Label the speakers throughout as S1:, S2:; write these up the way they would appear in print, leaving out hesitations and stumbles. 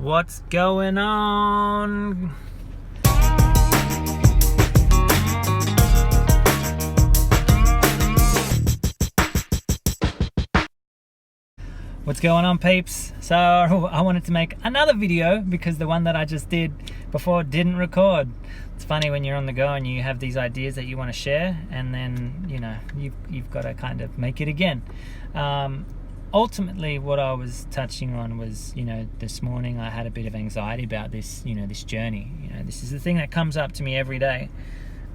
S1: What's going on? What's going on, peeps? So I wanted to make another video because the one that I just did before didn't record. It's funny when you're on the go and you have these ideas that you want to share, and then you've got to kind of make it again. Ultimately, what I was touching on was, this morning I had a bit of anxiety about this, this journey. This is the thing that comes up to me every day.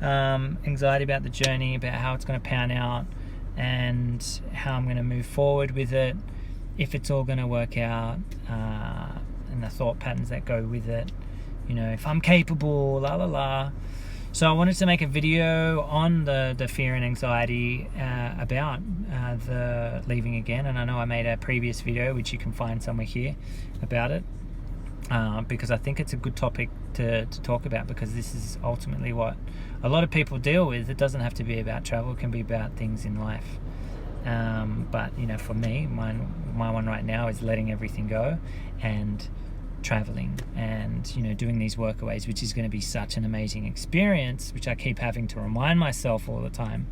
S1: Anxiety about the journey, about how it's going to pan out, and how I'm going to move forward with it, if it's all going to work out, and the thought patterns that go with it. If I'm capable, la la la. So I wanted to make a video on the fear and anxiety about the leaving again, and I know I made a previous video which you can find somewhere here about it, because I think it's a good topic to talk about, because this is ultimately what a lot of people deal with. It doesn't have to be about travel, it can be about things in life. But for me, my one right now is letting everything go and traveling and doing these workaways, which is going to be such an amazing experience, which I keep having to remind myself all the time.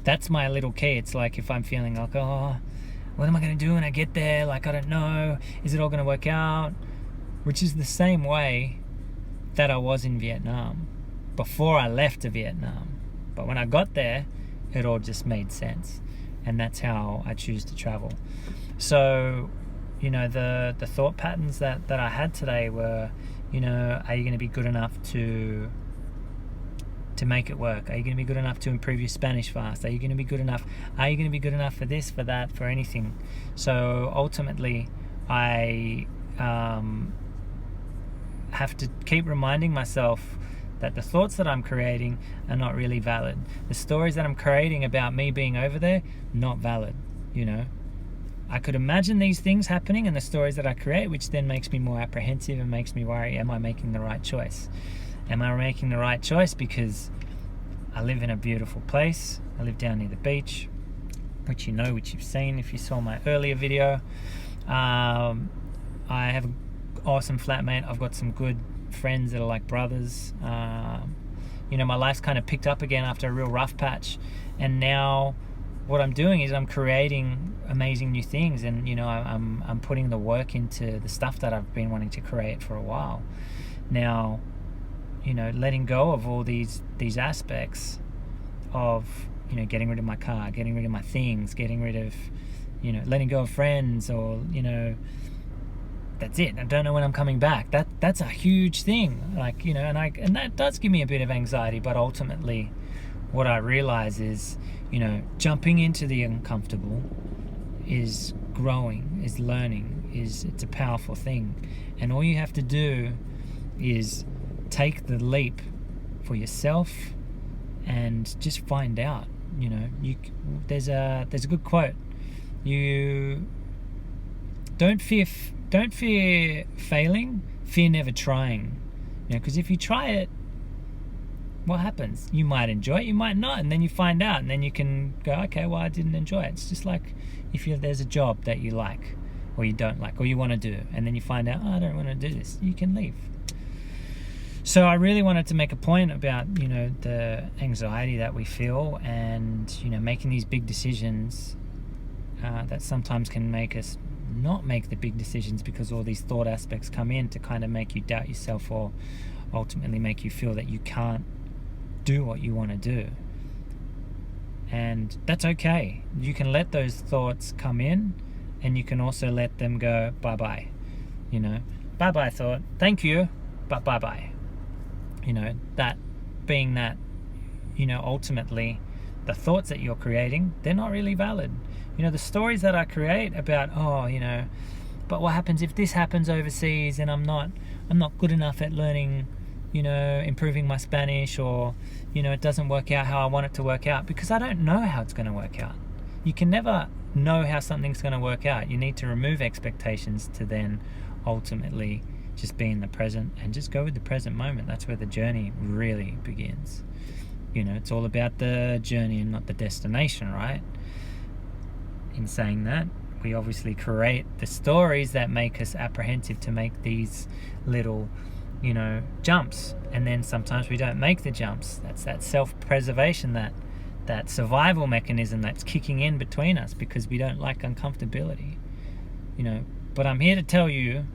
S1: That's my little key. It's like, if I'm feeling like, oh, what am I going to do when I get there? Like, I don't know, is it all going to work out? Which is the same way that I was in Vietnam before I left to Vietnam. But when I got there, it all just made sense. And that's how I choose to travel. So, the thought patterns that I had today were, are you going to be good enough to make it work? Are you going to be good enough to improve your Spanish fast? Are you going to be good enough? Are you going to be good enough for this, for that, for anything? So ultimately, I have to keep reminding myself that the thoughts that I'm creating are not really valid. The stories that I'm creating about me being over there, not valid. I could imagine these things happening, and the stories that I create, which then makes me more apprehensive and makes me worry, am I making the right choice? Am I making the right choice because I live in a beautiful place? I live down near the beach, which you've seen if you saw my earlier video. I have an awesome flatmate. I've got some good friends that are like brothers. My life's kind of picked up again after a real rough patch, and now what I'm doing is I'm creating amazing new things, and I'm putting the work into the stuff that I've been wanting to create for a while now. Letting go of all these aspects of getting rid of my car, getting rid of my things, getting rid of letting go of friends, or that's it. I don't know when I'm coming back. That's a huge thing. And that does give me a bit of anxiety. But ultimately, what I realize is, jumping into the uncomfortable is growing, is learning, it's a powerful thing. And all you have to do is take the leap for yourself and just find out. There's a good quote. You don't fear failing, fear never trying. Because if you try it, what happens? You might enjoy it, you might not, and then you find out, and then you can go, okay, well, I didn't enjoy it. It's just like if there's a job that you like, or you don't like, or you want to do, and then you find out, oh, I don't want to do this, you can leave. So I really wanted to make a point about, the anxiety that we feel, and, making these big decisions that sometimes can make us not make the big decisions, because all these thought aspects come in to kind of make you doubt yourself, or ultimately make you feel that you can't do what you want to do. And that's okay. You can let those thoughts come in, and you can also let them go bye-bye. Bye-bye thought, thank you, but bye-bye. That being that, ultimately the thoughts that you're creating, they're not really valid. The stories that I create about, but what happens if this happens overseas and I'm not good enough at learning, improving my Spanish, or, it doesn't work out how I want it to work out, because I don't know how it's going to work out. You can never know how something's going to work out. You need to remove expectations to then ultimately just be in the present and just go with the present moment. That's where the journey really begins. It's all about the journey and not the destination, right? In saying that, we obviously create the stories that make us apprehensive to make these little, jumps. And then sometimes we don't make the jumps. That's that self-preservation, that survival mechanism that's kicking in between us because we don't like uncomfortability. But I'm here to tell you,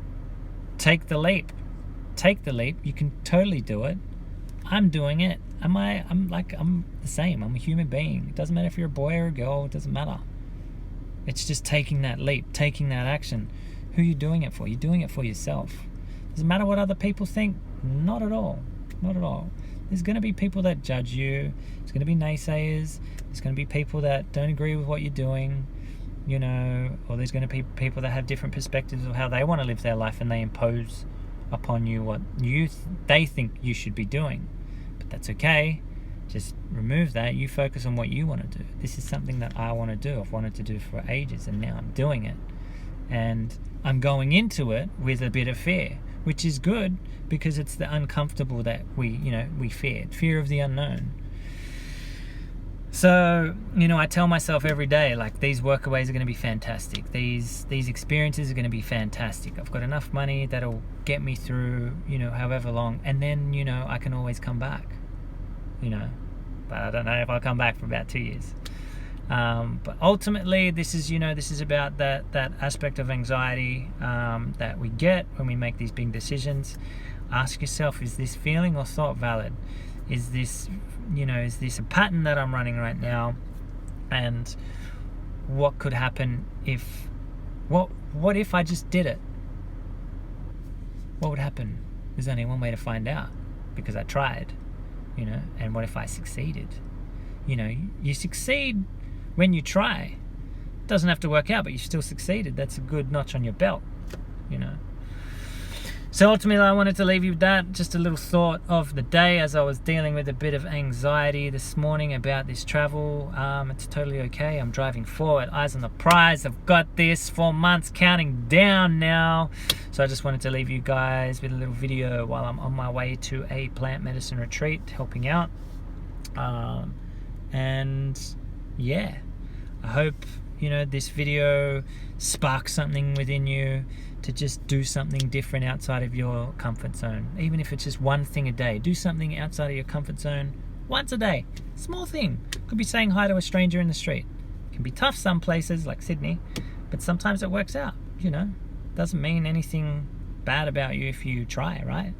S1: take the leap. Take the leap. You can totally do it. I'm doing it. I'm the same. I'm a human being. It doesn't matter if you're a boy or a girl. It doesn't matter. It's just taking that leap, taking that action. Who are you doing it for? You're doing it for yourself. Doesn't matter what other people think. Not at all. Not at all. There's going to be people that judge you. There's going to be naysayers. There's going to be people that don't agree with what you're doing, or there's going to be people that have different perspectives of how they want to live their life, and they impose upon you what they think you should be doing. But that's okay. Just remove that. You focus on what you want to do. This is something that I want to do. I've wanted to do for ages, and now I'm doing it. And I'm going into it with a bit of fear, which is good because it's the uncomfortable that we fear of the unknown. So, I tell myself every day, like, these workaways are going to be fantastic. These experiences are going to be fantastic. I've got enough money that'll get me through, however long. And then, I can always come back, But I don't know if I'll come back for about 2 years. But ultimately, this is about that aspect of anxiety that we get when we make these big decisions. Ask yourself, is this feeling or thought valid? Is this a pattern that I'm running right now? And what could happen if, what if I just did it? What would happen? There's only one way to find out, because I tried, and what if I succeeded? You succeed when you try. It doesn't have to work out, but you still succeeded. That's a good notch on your belt, So ultimately, I wanted to leave you with that. Just a little thought of the day as I was dealing with a bit of anxiety this morning about this travel. It's totally okay. I'm driving forward. Eyes on the prize. I've got this. 4 months counting down now. So I just wanted to leave you guys with a little video while I'm on my way to a plant medicine retreat, helping out. And yeah, I hope, this video sparks something within you to just do something different outside of your comfort zone. Even if it's just one thing a day, do something outside of your comfort zone once a day. Small thing. Could be saying hi to a stranger in the street. It can be tough some places like Sydney, but sometimes it works out, Doesn't mean anything bad about you if you try, right?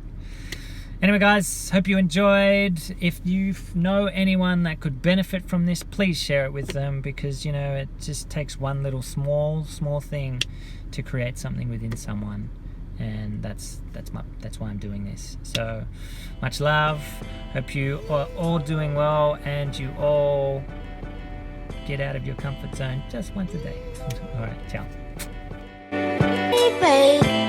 S1: Anyway, guys, hope you enjoyed. If you know anyone that could benefit from this, please share it with them, because, it just takes one little small thing to create something within someone. And that's why I'm doing this. So, much love. Hope you are all doing well, and you all get out of your comfort zone just once a day. All right, ciao.
S2: Baby.